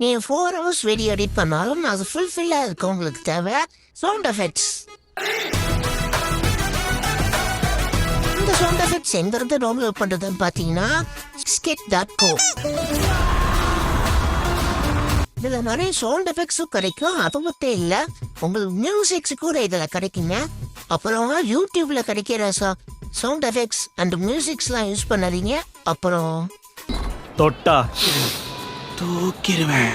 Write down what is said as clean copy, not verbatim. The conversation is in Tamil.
நீ 4 hours வீடியோ எடிட் பண்ணாலும் அது ஃபுல்ஃபில்லாக இருக்கும். உங்களுக்கு தேவை சவுண்ட் எஃபெக்ட்ஸ். இந்த சவுண்ட் எஃபெக்ட்ஸ் எங்கிருந்து டவுன்லோட் பண்ணுறதுன்னு பார்த்தீங்கன்னா skit.co. இதில் நிறைய சவுண்ட் எஃபெக்ட்ஸும் கிடைக்கும். அது மட்டும் இல்லை, உங்களுக்கு மியூசிக்ஸ் கூட இதில் கிடைக்குங்க. அப்புறம் யூடியூப்பில் கிடைக்கிற சவுண்ட் எஃபெக்ட்ஸ் அண்ட் மியூசிக்ஸ்லாம் யூஸ் பண்ணாதீங்க. அப்புறம் தொட்டா தூக்கிடுவேன்.